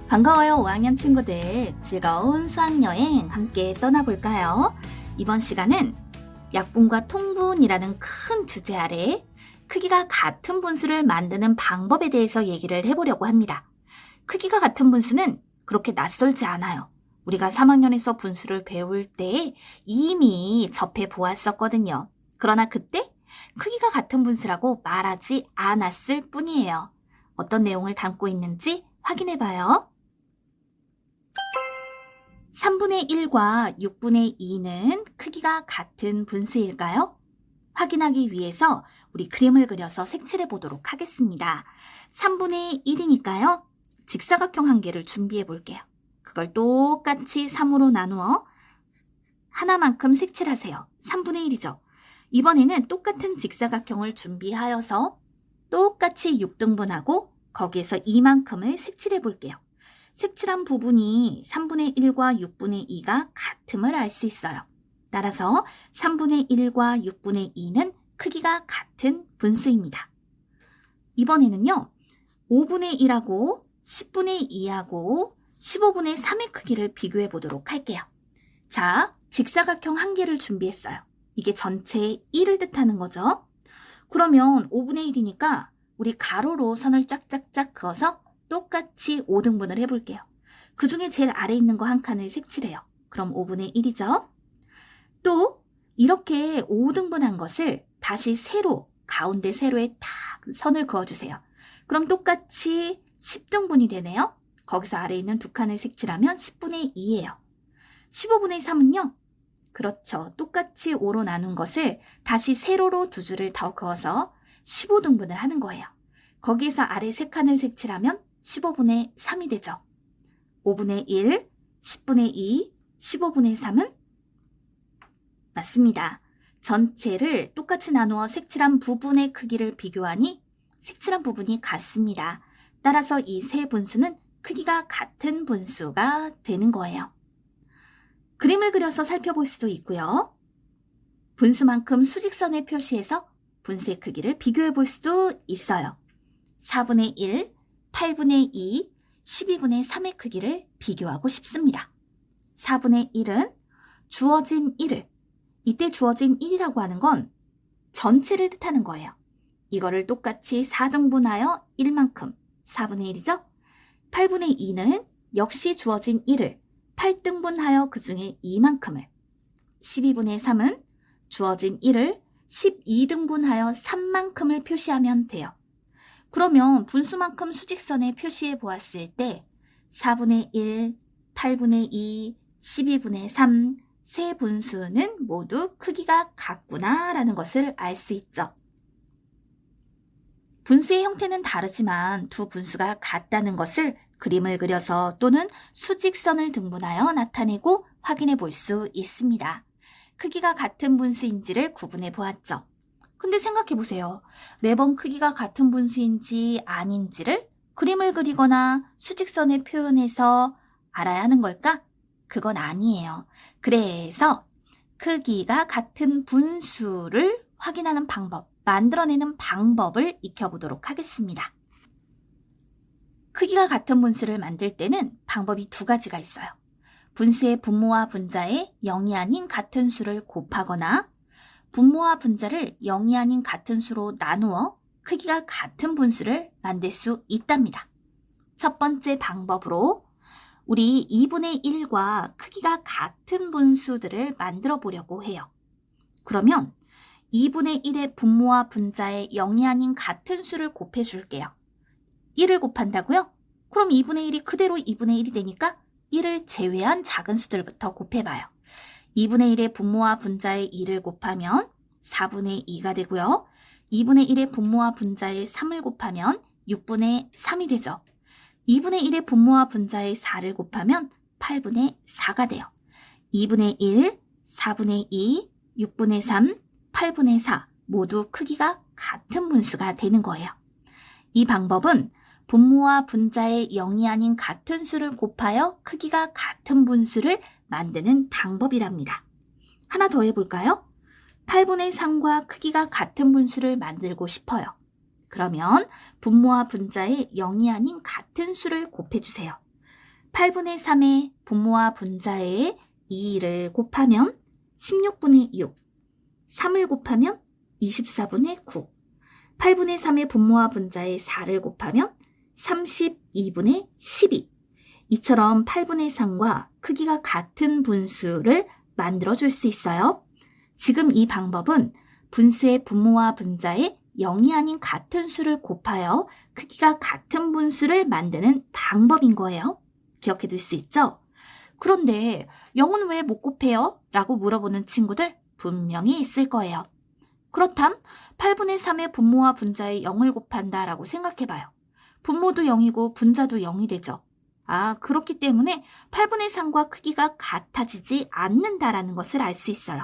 반가워요, 5학년 친구들. 즐거운 수학여행 함께 떠나볼까요? 이번 시간은 약분과 통분이라는 큰 주제 아래 크기가 같은 분수를 만드는 방법에 대해서 얘기를 해보려고 합니다. 크기가 같은 분수는 그렇게 낯설지 않아요. 우리가 3학년에서 분수를 배울 때 이미 접해 보았었거든요. 그러나 그때 크기가 같은 분수라고 말하지 않았을 뿐이에요. 어떤 내용을 담고 있는지 확인해봐요. 3분의 1과 6분의 2는 크기가 같은 분수일까요? 확인하기 위해서 우리 그림을 그려서 색칠해 보도록 하겠습니다. 3분의 1이니까요. 직사각형 한 개를 준비해 볼게요. 그걸 똑같이 3으로 나누어 하나만큼 색칠하세요. 3분의 1이죠. 이번에는 똑같은 직사각형을 준비하여서 똑같이 6등분하고 거기에서 이만큼을 색칠해 볼게요. 색칠한 부분이 3분의 1과 6분의 2가 같음을 알 수 있어요. 따라서 3분의 1과 6분의 2는 크기가 같은 분수입니다. 이번에는요, 5분의 1하고 10분의 2하고 15분의 3의 크기를 비교해 보도록 할게요. 자, 직사각형 한 개를 준비했어요. 이게 전체의 1을 뜻하는 거죠. 그러면 5분의 1이니까 우리 가로로 선을 짝짝짝 그어서 똑같이 5등분을 해볼게요. 그 중에 제일 아래 있는 거 한 칸을 색칠해요. 그럼 5분의 1이죠. 또 이렇게 5등분한 것을 다시 세로, 가운데 세로에 딱 선을 그어주세요. 그럼 똑같이 10등분이 되네요. 거기서 아래에 있는 두 칸을 색칠하면 10분의 2예요. 15분의 3은요. 그렇죠. 똑같이 5로 나눈 것을 다시 세로로 두 줄을 더 그어서 15등분을 하는 거예요. 거기에서 아래 세 칸을 색칠하면 15분의 3이 되죠. 5분의 1, 10분의 2, 15분의 3은? 맞습니다. 전체를 똑같이 나누어 색칠한 부분의 크기를 비교하니 색칠한 부분이 같습니다. 따라서 이 세 분수는 크기가 같은 분수가 되는 거예요. 그림을 그려서 살펴볼 수도 있고요. 분수만큼 수직선을 표시해서 분수의 크기를 비교해 볼 수도 있어요. 4분의 1, 8분의 2, 12분의 3의 크기를 비교하고 싶습니다. 4분의 1은 주어진 1을, 이때 주어진 1이라고 하는 건 전체를 뜻하는 거예요. 이거를 똑같이 4등분하여 1만큼, 4분의 1이죠? 8분의 2는 역시 주어진 1을 8등분하여 그 중에 2만큼을, 12분의 3은 주어진 1을 12등분하여 3만큼을 표시하면 돼요. 그러면 분수만큼 수직선에 표시해 보았을 때 4분의 1, 8분의 2, 12분의 3, 세 분수는 모두 크기가 같구나라는 것을 알 수 있죠. 분수의 형태는 다르지만 두 분수가 같다는 것을 그림을 그려서 또는 수직선을 등분하여 나타내고 확인해 볼 수 있습니다. 크기가 같은 분수인지를 구분해 보았죠. 근데 생각해 보세요. 매번 크기가 같은 분수인지 아닌지를 그림을 그리거나 수직선에 표현해서 알아야 하는 걸까? 그건 아니에요. 그래서 크기가 같은 분수를 확인하는 방법, 만들어내는 방법을 익혀보도록 하겠습니다. 크기가 같은 분수를 만들 때는 방법이 두 가지가 있어요. 분수의 분모와 분자에 0이 아닌 같은 수를 곱하거나 분모와 분자를 0이 아닌 같은 수로 나누어 크기가 같은 분수를 만들 수 있답니다. 첫 번째 방법으로 우리 2분의 1과 크기가 같은 분수들을 만들어 보려고 해요. 그러면 2분의 1의 분모와 분자에 0이 아닌 같은 수를 곱해 줄게요. 1을 곱한다고요? 그럼 2분의 1이 그대로 2분의 1이 되니까 1을 제외한 작은 수들부터 곱해봐요. 2분의 1의 분모와 분자에 2를 곱하면 4분의 2가 되고요. 2분의 1의 분모와 분자에 3을 곱하면 6분의 3이 되죠. 2분의 1의 분모와 분자에 4를 곱하면 8분의 4가 돼요. 2분의 1, 4분의 2, 6분의 3, 8분의 4 모두 크기가 같은 분수가 되는 거예요. 이 방법은 분모와 분자의 0이 아닌 같은 수를 곱하여 크기가 같은 분수를 만드는 방법이랍니다. 하나 더 해볼까요? 8분의 3과 크기가 같은 분수를 만들고 싶어요. 그러면 분모와 분자의 0이 아닌 같은 수를 곱해주세요. 8분의 3의 분모와 분자의 2를 곱하면 16분의 6, 3을 곱하면 24분의 9, 8분의 3의 분모와 분자의 4를 곱하면 32분의 12. 이처럼 8분의 3과 크기가 같은 분수를 만들어줄 수 있어요. 지금 이 방법은 분수의 분모와 분자의 0이 아닌 같은 수를 곱하여 크기가 같은 분수를 만드는 방법인 거예요. 기억해 둘 수 있죠? 그런데 0은 왜 못 곱해요? 라고 물어보는 친구들 분명히 있을 거예요. 그렇담 8분의 3의 분모와 분자의 0을 곱한다 라고 생각해봐요. 분모도 0이고 분자도 0이 되죠. 그렇기 때문에 8분의 3과 크기가 같아지지 않는다라는 것을 알 수 있어요.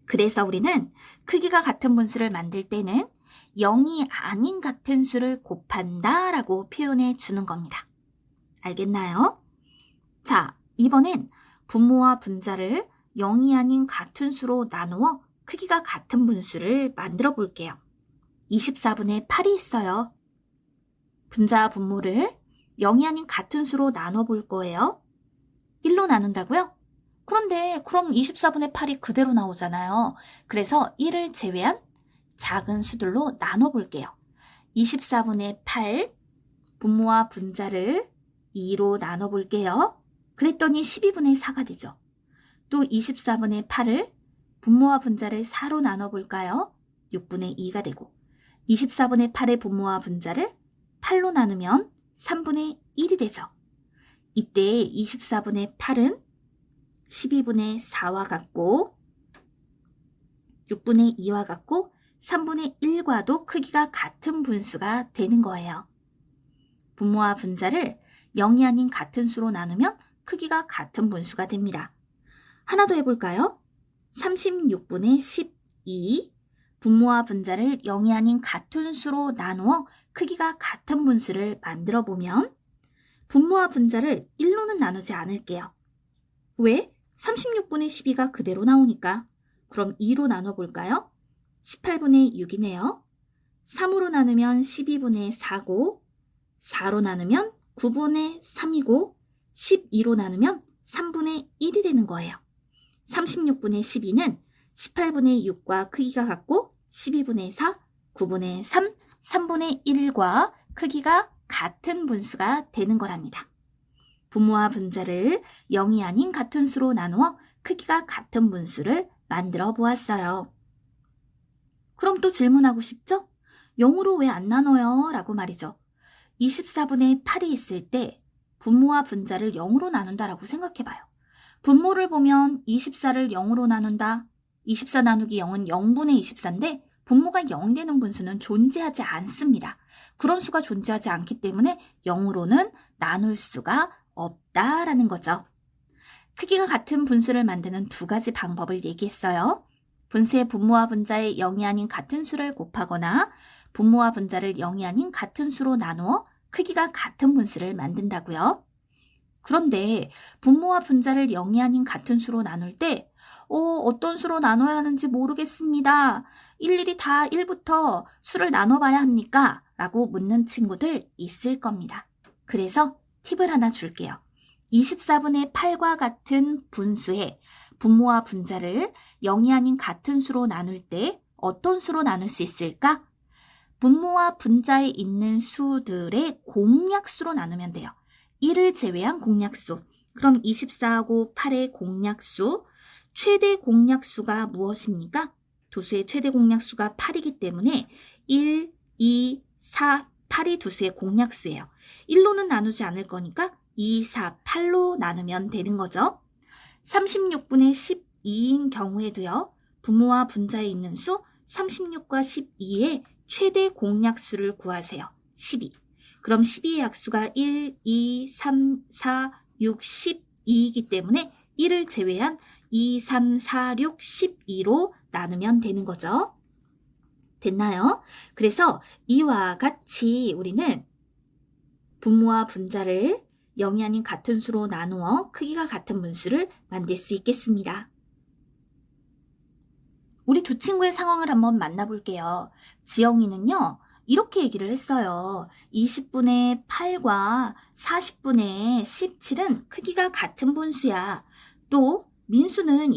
그래서 우리는 크기가 같은 분수를 만들 때는 0이 아닌 같은 수를 곱한다 라고 표현해 주는 겁니다. 알겠나요? 자, 이번엔 분모와 분자를 0이 아닌 같은 수로 나누어 크기가 같은 분수를 만들어 볼게요. 24분의 8이 있어요. 분자와 분모를 0이 아닌 같은 수로 나눠 볼 거예요. 1로 나눈다고요? 그런데 그럼 24분의 8이 그대로 나오잖아요. 그래서 1을 제외한 작은 수들로 나눠 볼게요. 24분의 8, 분모와 분자를 2로 나눠 볼게요. 그랬더니 12분의 4가 되죠. 또 24분의 8을 분모와 분자를 4로 나눠 볼까요? 6분의 2가 되고 24분의 8의 분모와 분자를 8로 나누면 3분의 1이 되죠. 이때 24분의 8은 12분의 4와 같고 6분의 2와 같고 3분의 1과도 크기가 같은 분수가 되는 거예요. 분모와 분자를 0이 아닌 같은 수로 나누면 크기가 같은 분수가 됩니다. 하나 더 해볼까요? 36분의 12, 분모와 분자를 0이 아닌 같은 수로 나누어 크기가 같은 분수를 만들어 보면 분모와 분자를 1로는 나누지 않을게요. 왜? 36분의 12가 그대로 나오니까. 그럼 2로 나눠볼까요? 18분의 6이네요. 3으로 나누면 12분의 4고 4로 나누면 9분의 3이고 12로 나누면 3분의 1이 되는 거예요. 36분의 12는 18분의 6과 크기가 같고 12분의 4, 9분의 3, 3분의 1과 크기가 같은 분수가 되는 거랍니다. 분모와 분자를 0이 아닌 같은 수로 나누어 크기가 같은 분수를 만들어 보았어요. 그럼 또 질문하고 싶죠? 0으로 왜 안 나눠요? 라고 말이죠. 24분의 8이 있을 때 분모와 분자를 0으로 나눈다라고 생각해봐요. 분모를 보면 24를 0으로 나눈다. 24 나누기 0은 0분의 24인데 분모가 0이 되는 분수는 존재하지 않습니다. 그런 수가 존재하지 않기 때문에 0으로는 나눌 수가 없다라는 거죠. 크기가 같은 분수를 만드는 두 가지 방법을 얘기했어요. 분수의 분모와 분자의 0이 아닌 같은 수를 곱하거나 분모와 분자를 0이 아닌 같은 수로 나누어 크기가 같은 분수를 만든다고요. 그런데 분모와 분자를 0이 아닌 같은 수로 나눌 때 어떤 수로 나눠야 하는지 모르겠습니다. 일일이 다 1부터 수를 나눠봐야 합니까? 라고 묻는 친구들 있을 겁니다. 그래서 팁을 하나 줄게요. 24분의 8과 같은 분수의 분모와 분자를 0이 아닌 같은 수로 나눌 때 어떤 수로 나눌 수 있을까? 분모와 분자에 있는 수들의 공약수로 나누면 돼요. 1을 제외한 공약수. 그럼 24하고 8의 공약수, 최대 공약수가 무엇입니까? 두수의 최대 공약수가 8이기 때문에 1, 2, 4, 8이 두수의 공약수예요. 1로는 나누지 않을 거니까 2, 4, 8로 나누면 되는 거죠. 36분의 12인 경우에도요. 분모와 분자에 있는 수 36과 12의 최대 공약수를 구하세요. 12. 그럼 12의 약수가 1, 2, 3, 4, 6, 12이기 때문에 1을 제외한 2, 3, 4, 6, 12로 나누면 되는 거죠. 됐나요? 그래서 이와 같이 우리는 분모와 분자를 0이 아닌 같은 수로 나누어 크기가 같은 분수를 만들 수 있겠습니다. 우리 두 친구의 상황을 한번 만나볼게요. 지영이는요, 이렇게 얘기를 했어요. 20분의 8과 40분의 17은 크기가 같은 분수야. 또 민수는